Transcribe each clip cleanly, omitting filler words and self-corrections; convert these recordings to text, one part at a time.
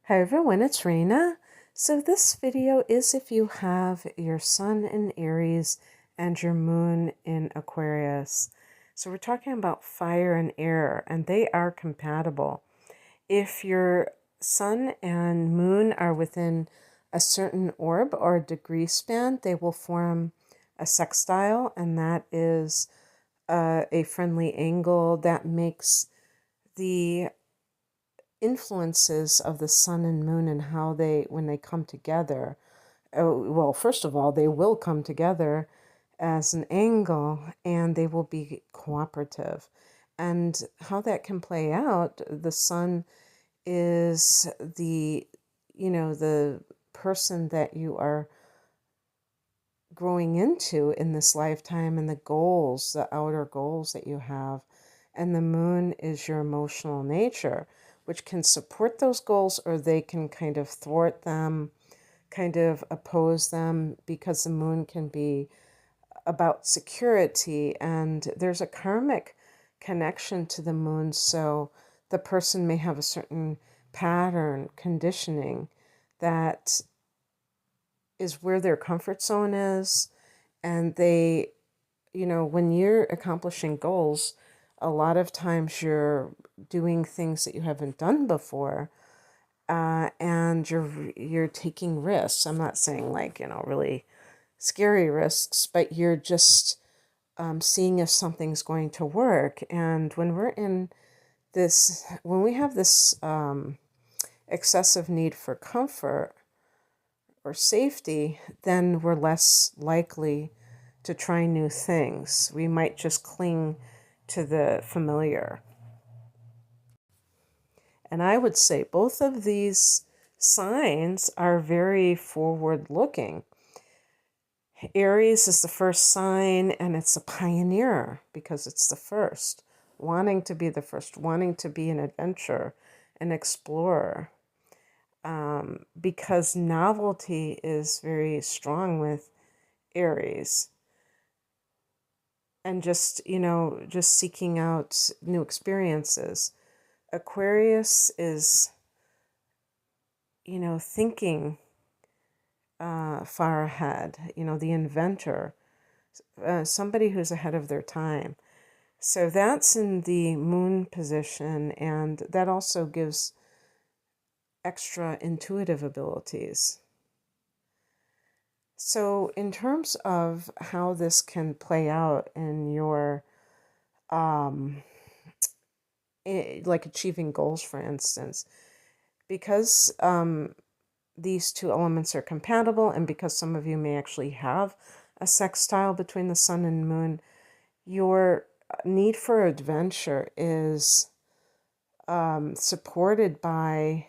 Hi everyone, it's Raina. So this video is if you have your sun in Aries and your moon in Aquarius. So we're talking about fire and air, and they are compatible. If your sun and moon are within a certain orb or degree span, they will form a sextile, and that is a friendly angle that makes the influences of the sun and moon and how when they come together. Well, first of all, they will come together as an angle and they will be cooperative. And how that can play out, the sun is the person that you are growing into in this lifetime and the goals, the outer goals that you have. And the moon is your emotional nature, which can support those goals or they can kind of thwart them, kind of oppose them, because the moon can be about security and there's a karmic connection to the moon. So the person may have a certain pattern, conditioning that is where their comfort zone is. And they, when you're accomplishing goals, a lot of times you're doing things that you haven't done before, and you're taking risks. I'm not saying like really scary risks, but you're just seeing if something's going to work. And when we have this excessive need for comfort or safety, then we're less likely to try new things. We might just cling to the familiar. And I would say both of these signs are very forward looking. Aries is the first sign, and it's a pioneer because it's the first, wanting to be the first, wanting to be an adventurer, an explorer. Because novelty is very strong with Aries, and just seeking out new experiences. Aquarius is thinking far ahead, the inventor, somebody who's ahead of their time. So that's in the moon position, and that also gives extra intuitive abilities. So in terms of how this can play out in your like achieving goals, for instance, because these two elements are compatible, and because some of you may actually have a sextile between the sun and moon, your need for adventure is supported by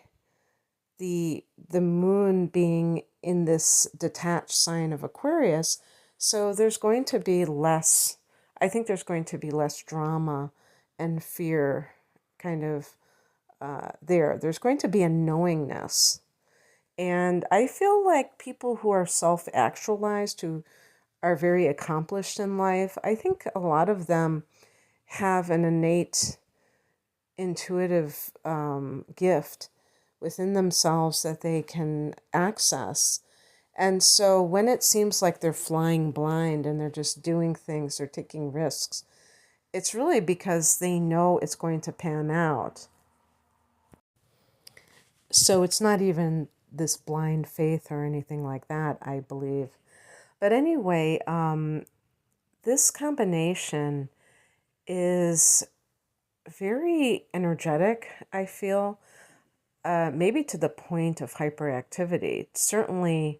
the moon being in this detached sign of Aquarius. So there's going to be less, I think there's going to be less drama and fear kind of there's going to be a knowingness. And I feel like people who are self-actualized, who are very accomplished in life, I think a lot of them have an innate intuitive gift within themselves that they can access. And so when it seems like they're flying blind and they're just doing things, they're taking risks, it's really because they know it's going to pan out. So it's not even this blind faith or anything like that, I believe. But anyway, this combination is very energetic, I feel, maybe to the point of hyperactivity. Certainly,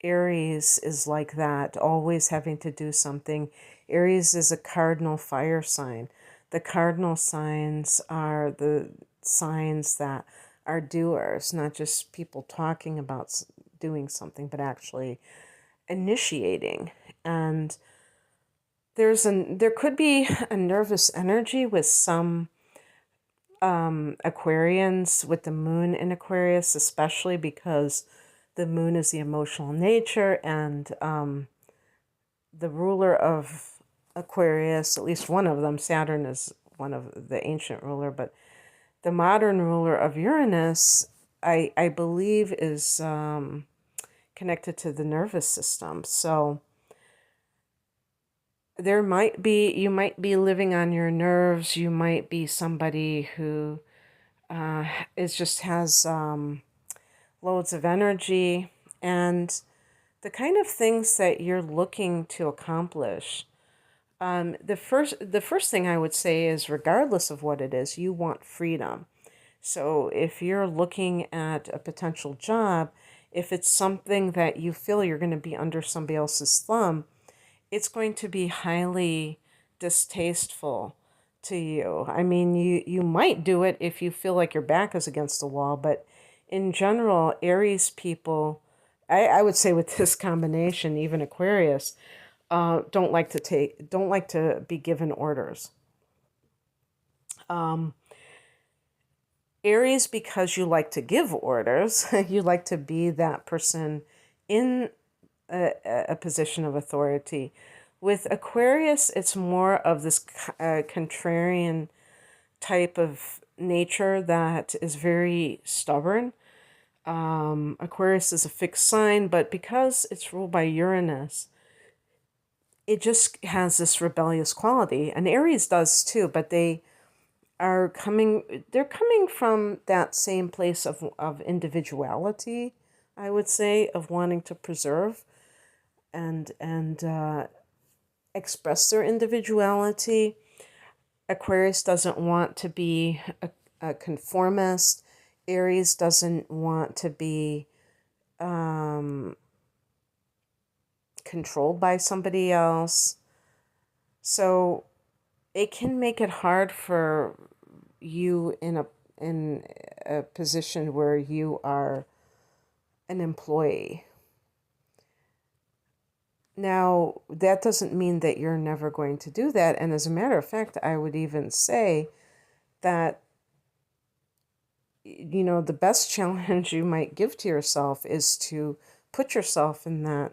Aries is like that, always having to do something. Aries is a cardinal fire sign. The cardinal signs are the signs that are doers, not just people talking about doing something, but actually initiating. And there could be a nervous energy with some Aquarians with the moon in Aquarius, especially because the moon is the emotional nature, and the ruler of Aquarius, at least one of them, Saturn is one of the ancient ruler, but the modern ruler of Uranus I believe is connected to the nervous system. So you might be living on your nerves. You might be somebody who has loads of energy, and the kind of things that you're looking to accomplish. The first thing I would say is, regardless of what it is, you want freedom. So if you're looking at a potential job, if it's something that you feel you're going to be under somebody else's thumb, it's going to be highly distasteful to you. I mean, you might do it if you feel like your back is against the wall, but in general, Aries people, I would say with this combination, even Aquarius, don't like to be given orders. Aries, because you like to give orders, you like to be that person in a position of authority. With Aquarius, it's more of this contrarian type of nature that is very stubborn. Aquarius is a fixed sign, but because it's ruled by Uranus, it just has this rebellious quality. And Aries does too, but they're coming from that same place of individuality, I would say, of wanting to preserve and express their individuality. Aquarius doesn't want to be a conformist. Aries doesn't want to be controlled by somebody else. So it can make it hard for you in a position where you are an employee. Now, that doesn't mean that you're never going to do that. And as a matter of fact, I would even say that, the best challenge you might give to yourself is to put yourself in that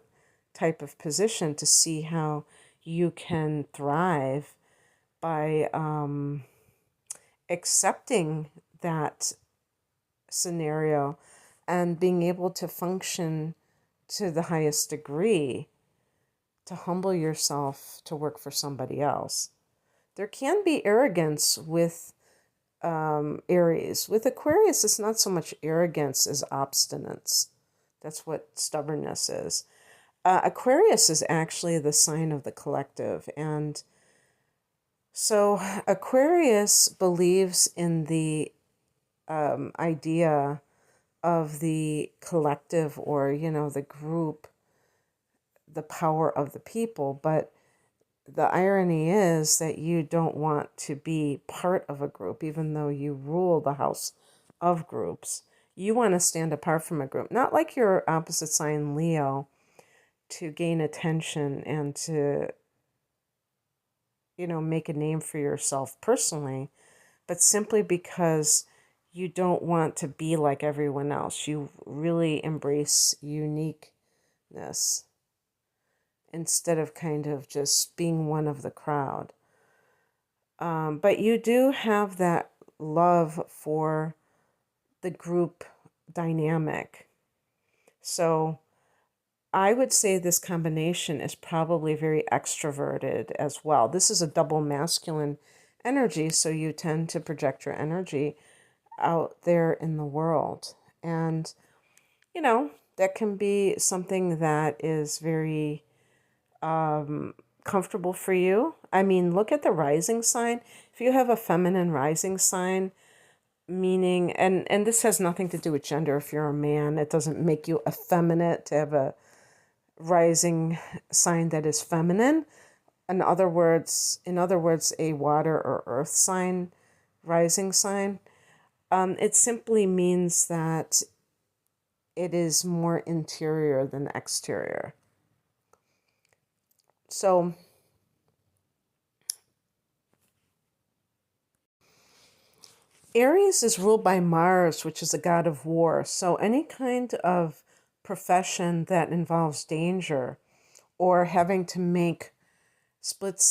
type of position to see how you can thrive by accepting that scenario and being able to function to the highest degree, to humble yourself to work for somebody else. There can be arrogance with Aries. With Aquarius, it's not so much arrogance as obstinance. That's what stubbornness is. Aquarius is actually the sign of the collective. And so Aquarius believes in the idea of the collective, or, the group, the power of the people. But the irony is that you don't want to be part of a group, even though you rule the house of groups. You want to stand apart from a group, not like your opposite sign Leo, to gain attention and to, make a name for yourself personally, but simply because you don't want to be like everyone else. You really embrace uniqueness instead of kind of just being one of the crowd. But you do have that love for the group dynamic. So I would say this combination is probably very extroverted as well. This is a double masculine energy, so you tend to project your energy out there in the world. And, that can be something that is very comfortable for you. I mean, look at the rising sign. If you have a feminine rising sign, meaning, and this has nothing to do with gender. If you're a man, it doesn't make you effeminate to have a rising sign that is feminine. In other words, a water or earth sign, rising sign. It simply means that it is more interior than exterior. So Aries is ruled by Mars, which is a god of war. So any kind of profession that involves danger or having to make split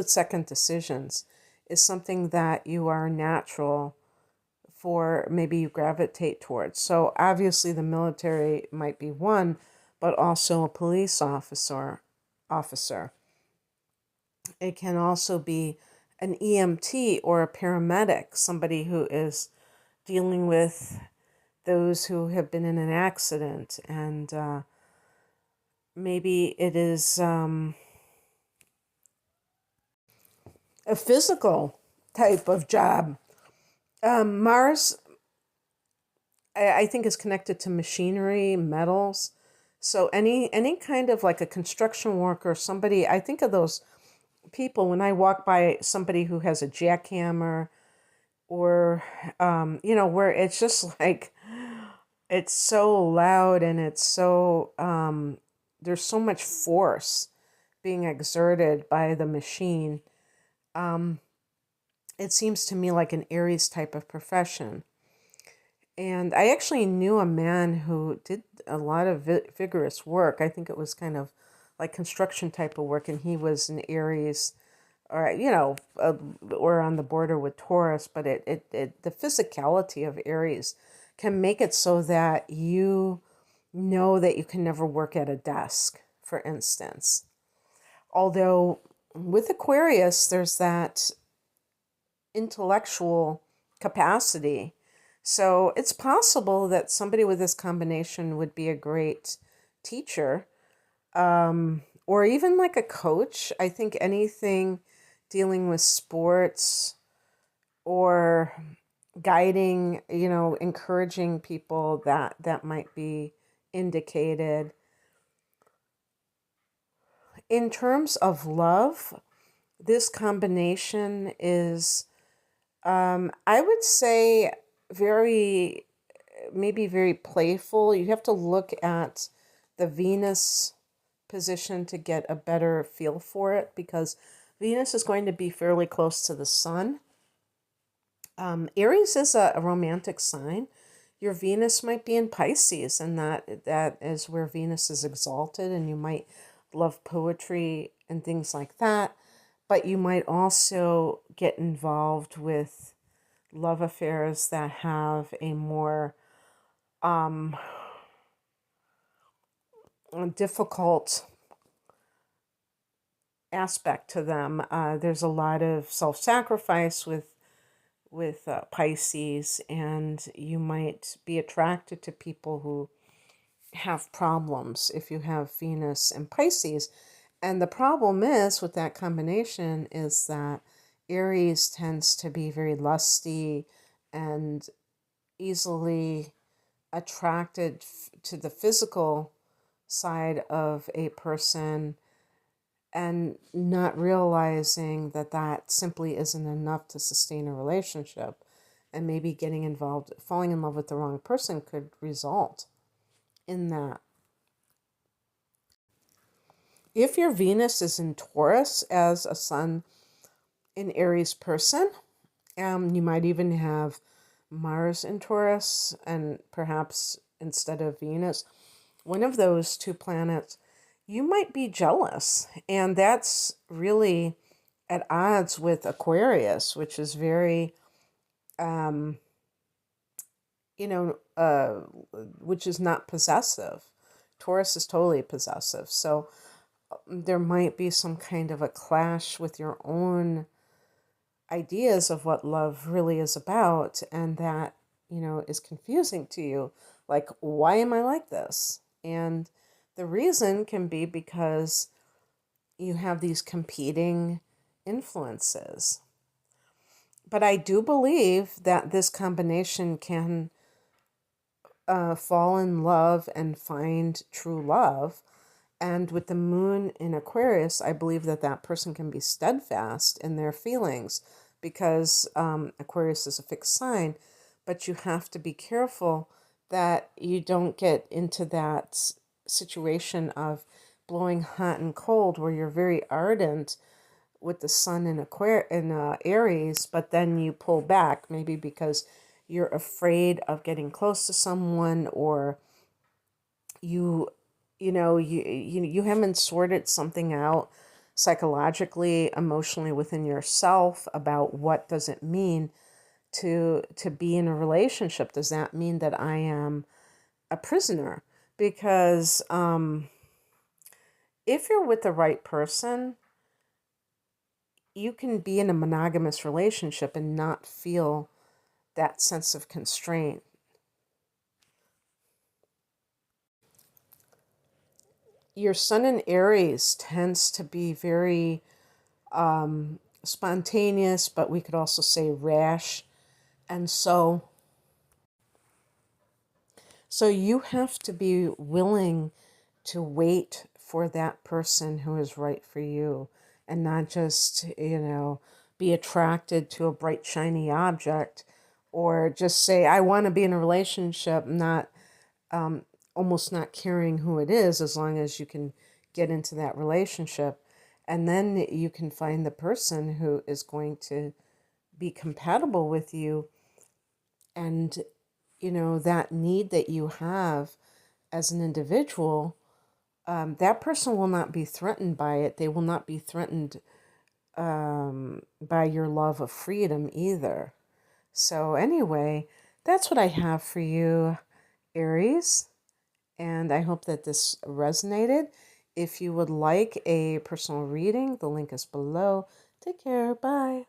second decisions is something that you are natural for maybe you gravitate towards. So obviously the military might be one, but also a police officer. It can also be an EMT or a paramedic, somebody who is dealing with those who have been in an accident, and maybe it is a physical type of job. Mars, I think, is connected to machinery, metals. So any kind of like a construction worker, somebody, I think of those people when I walk by somebody who has a jackhammer, or where it's just like it's so loud, and it's so there's so much force being exerted by the machine. It seems to me like an Aries type of profession. And I actually knew a man who did a lot of vigorous work. I think it was kind of like construction type of work, and he was an Aries, or or on the border with Taurus. But the physicality of Aries can make it so that you know that you can never work at a desk, for instance. Although with Aquarius, there's that intellectual capacity. So it's possible that somebody with this combination would be a great teacher, or even like a coach. I think anything dealing with sports or guiding, encouraging people, that might be indicated. In terms of love, this combination is, I would say, maybe very playful. You have to look at the Venus position to get a better feel for it, because Venus is going to be fairly close to the sun. Aries is a romantic sign. Your Venus might be in Pisces, and that is where Venus is exalted, and you might love poetry and things like that. But you might also get involved with love affairs that have a more difficult aspect to them. There's a lot of self-sacrifice with Pisces, and you might be attracted to people who have problems if you have Venus and Pisces. And the problem is with that combination is that Aries tends to be very lusty and easily attracted to the physical side of a person, and not realizing that that simply isn't enough to sustain a relationship, and maybe getting involved, falling in love with the wrong person could result in that. If your Venus is in Taurus as a sun in Aries person, you might even have Mars in Taurus, and perhaps instead of Venus, one of those two planets, you might be jealous. And that's really at odds with Aquarius, which is very, which is not possessive. Taurus is totally possessive. So there might be some kind of a clash with your own ideas of what love really is about, and that, is confusing to you. Like, why am I like this? And the reason can be because you have these competing influences. But I do believe that this combination can fall in love and find true love. And with the moon in Aquarius, I believe that that person can be steadfast in their feelings, because Aquarius is a fixed sign. But you have to be careful that you don't get into that situation of blowing hot and cold, where you're very ardent with the sun in Aries, but then you pull back, maybe because you're afraid of getting close to someone, or you haven't sorted something out psychologically, emotionally within yourself about what does it mean to be in a relationship? Does that mean that I am a prisoner? Because if you're with the right person, you can be in a monogamous relationship and not feel that sense of constraint. Your sun in Aries tends to be very spontaneous, but we could also say rash. And so you have to be willing to wait for that person who is right for you and not just, be attracted to a bright, shiny object or just say, I want to be in a relationship, not almost not caring who it is as long as you can get into that relationship. And then you can find the person who is going to be compatible with you and, that need that you have as an individual, that person will not be threatened by it. They will not be threatened by your love of freedom either. So, anyway, that's what I have for you, Aries. And I hope that this resonated. If you would like a personal reading, the link is below. Take care. Bye.